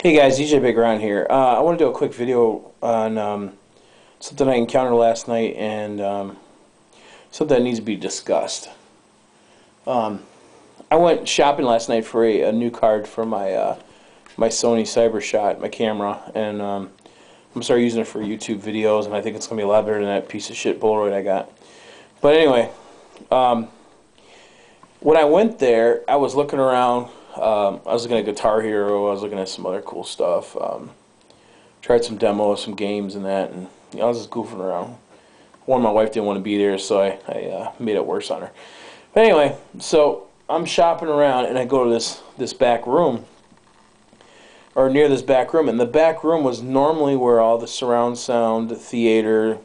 Hey guys, DJ Big Ron here. I want to do a quick video on something I encountered last night and something that needs to be discussed. I went shopping last night for a new card for my Sony CyberShot, my camera, and I'm gonna start using it for YouTube videos, and I think it's gonna be a lot better than that piece of shit Polaroid I got. But anyway, when I went there, I was looking around. I was looking at Guitar Hero. I was looking at some other cool stuff. Tried some demos, some games, and that. And I was just goofing around. One, my wife didn't want to be there, so I made it worse on her. But anyway, so I'm shopping around, and I go to this back room, or near this back room, and the back room was normally where all the surround sound, the theater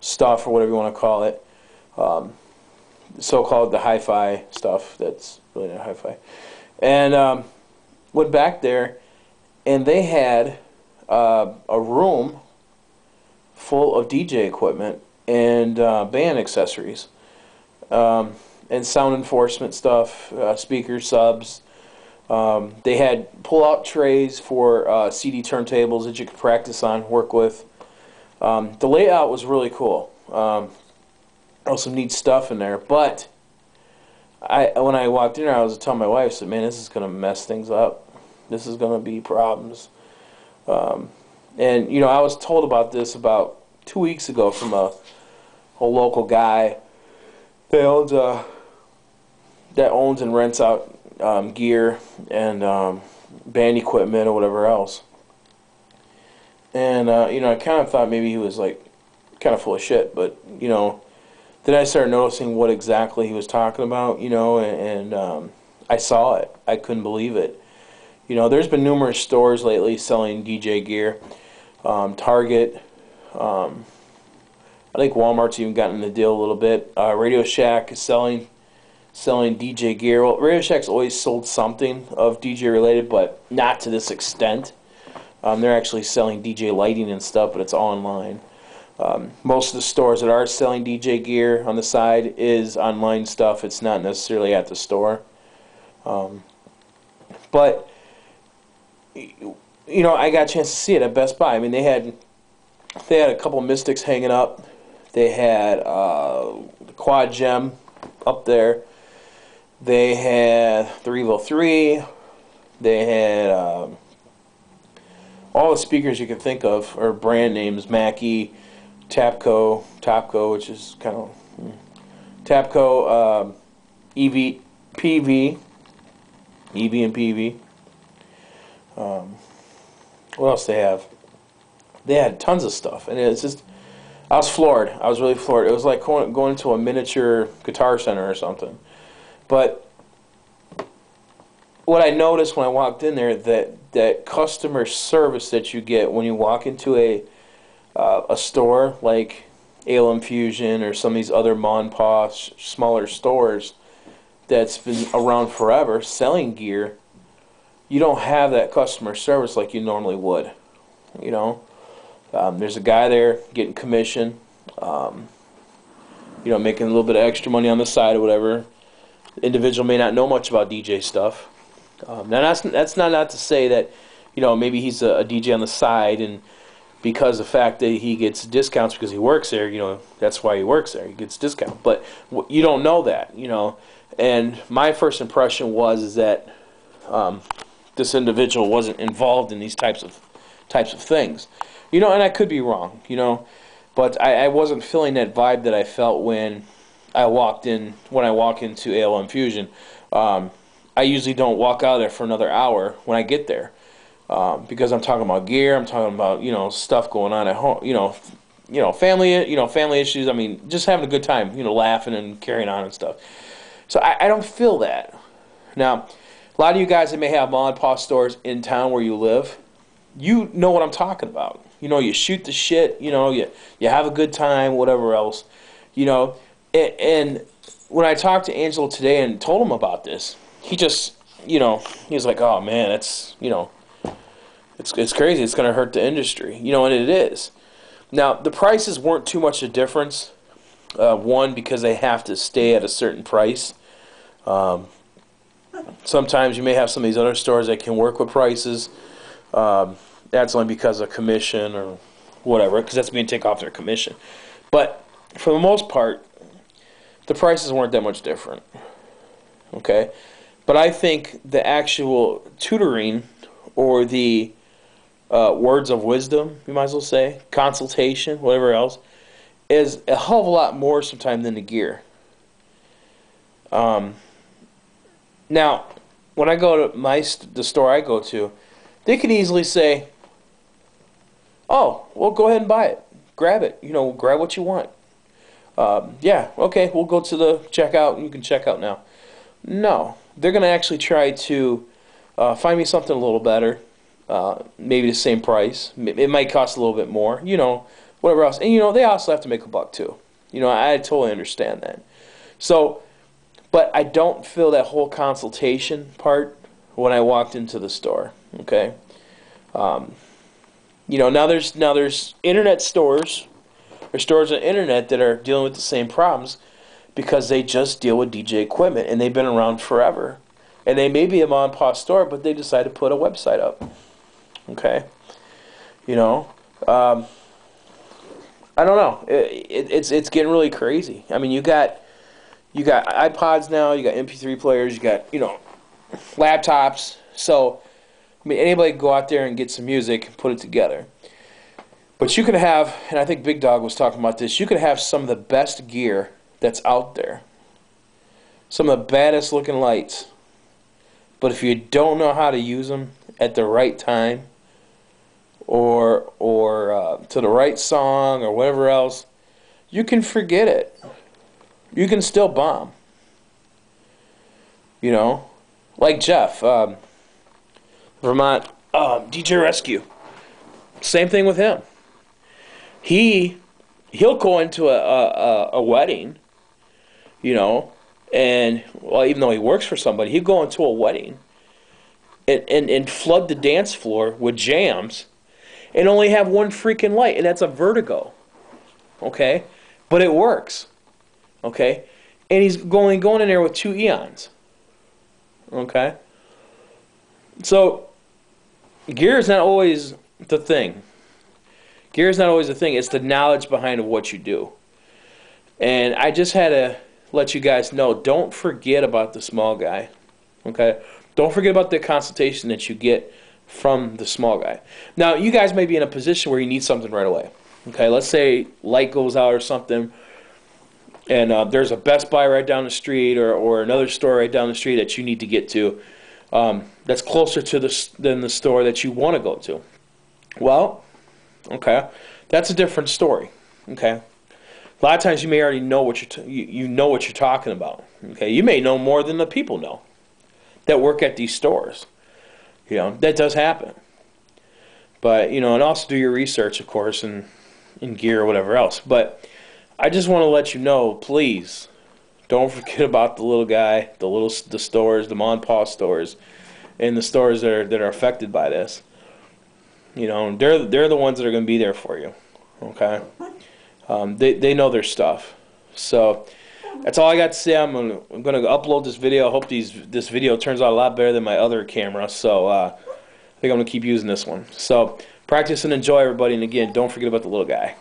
stuff, or whatever you want to call it, so-called the hi-fi stuff. That's really not hi-fi. And went back there, and they had a room full of DJ equipment and band accessories, and sound enforcement stuff, speaker subs. They had pull-out trays for CD turntables that you could practice on, work with. The layout was really cool. There was some neat stuff in there, but when I walked in there, I was telling my wife, I said, man, this is going to mess things up. This is going to be problems. And, you know, I was told about this about 2 weeks ago from a local guy that owns and rents out gear and band equipment or whatever else. And, you know, I kind of thought maybe he was, like, kind of full of shit, but, you know, then I started noticing what exactly he was talking about, you know, and I saw it. I couldn't believe it. You know, there's been numerous stores lately selling DJ gear. Target, I think Walmart's even gotten in the deal a little bit. Radio Shack is selling DJ gear. Well, Radio Shack's always sold something of DJ related, but not to this extent. They're actually selling DJ lighting and stuff, but it's online. Most of the stores that are selling DJ gear on the side is online stuff. It's not necessarily at the store. But, you know, I got a chance to see it at Best Buy. I mean, they had a couple Mystics hanging up. They had the Quad Gem up there. They had the Revo 3. They had all the speakers you could think of, or brand names, Mackie, Topco, which is kind of Topco, EV, PV, EV and PV. What else they have? They had tons of stuff, and it's just, I was floored. I was really floored. It was like going to a miniature Guitar Center or something. But what I noticed when I walked in there, that customer service that you get when you walk into a store like ALM Fusion or some of these other mom and pop smaller stores that's been around forever selling gear, you don't have that customer service like you normally would. You know, there's a guy there getting commission, you know, making a little bit of extra money on the side or whatever. The individual may not know much about DJ stuff. Now that's not to say that, you know, maybe he's a DJ on the side, and because the fact that he gets discounts because he works there, you know, that's why he works there. He gets discounts. But you don't know that, you know. And my first impression was that this individual wasn't involved in these types of things, you know. And I could be wrong, you know, but I wasn't feeling that vibe that I felt when I walk into ALM Fusion. I usually don't walk out of there for another hour when I get there. Because I'm talking about gear, I'm talking about, you know, stuff going on at home, you know, family issues. I mean, just having a good time, you know, laughing and carrying on and stuff. So I don't feel that. Now, a lot of you guys that may have mom and pop stores in town where you live, you know what I'm talking about. You know, you shoot the shit, you know, you have a good time, whatever else, you know. And when I talked to Angelo today and told him about this, he just, you know, he was like, oh man, it's, you know, it's crazy. It's going to hurt the industry, you know, and it is. Now, the prices weren't too much a difference. One, because they have to stay at a certain price. Sometimes you may have some of these other stores that can work with prices. That's only because of commission or whatever, because that's being taken off their commission. But for the most part, the prices weren't that much different. Okay? But I think the actual tutoring or the words of wisdom, you might as well say, consultation, whatever else, is a hell of a lot more sometimes than the gear. Now, when I go to the store I go to, they could easily say, "Oh, well, go ahead and buy it. Grab it. You know, grab what you want. Yeah, okay, we'll go to the checkout and you can check out now." No, they're going to actually try to find me something a little better, maybe the same price. It might cost a little bit more, you know, whatever else. And, you know, they also have to make a buck too. You know, I totally understand that. So, but I don't feel that whole consultation part when I walked into the store, okay? You know, now there's internet stores, or stores on the internet that are dealing with the same problems because they just deal with DJ equipment and they've been around forever. And they may be a mom and pop store, but they decide to put a website up. Okay? You know, I don't know. It's getting really crazy. I mean, you got iPods now, you got MP3 players, you got, you know, laptops. So, I mean, anybody can go out there and get some music and put it together. But you could have, and I think Big Dog was talking about this, you could have some of the best gear that's out there. Some of the baddest looking lights. But if you don't know how to use them at the right time, or to the right song, or whatever else, you can forget it. You can still bomb. You know? Like Jeff, Vermont, DJ Rescue. Same thing with him. He'll go into a wedding, you know, and, well, even though he works for somebody, he'll go into a wedding and flood the dance floor with jams and only have one freaking light, and that's a Vertigo, okay? But it works, okay? And he's going in there with 2 Eons, okay? So, gear is not always the thing. Gear is not always the thing. It's the knowledge behind what you do. And I just had to let you guys know, don't forget about the small guy, okay? Don't forget about the consultation that you get from the small guy. Now, you guys may be in a position where you need something right away, okay? Let's say light goes out or something, and there's a Best Buy right down the street or another store right down the street that you need to get to that's closer to than the store that you want to go to. Well, okay, that's a different story, okay? A lot of times you may already know what you know what you're talking about, okay? You may know more than the people know that work at these stores. You know, that does happen. But, you know, and also do your research, of course, in gear or whatever else. But I just want to let you know, please, don't forget about the little guy, the stores, the mom and pop stores, and the stores that are affected by this. You know, they're the ones that are going to be there for you. Okay, they know their stuff. So that's all I got to say. I'm going to upload this video. I hope this video turns out a lot better than my other camera. So I think I'm going to keep using this one. So practice and enjoy, everybody. And again, don't forget about the little guy.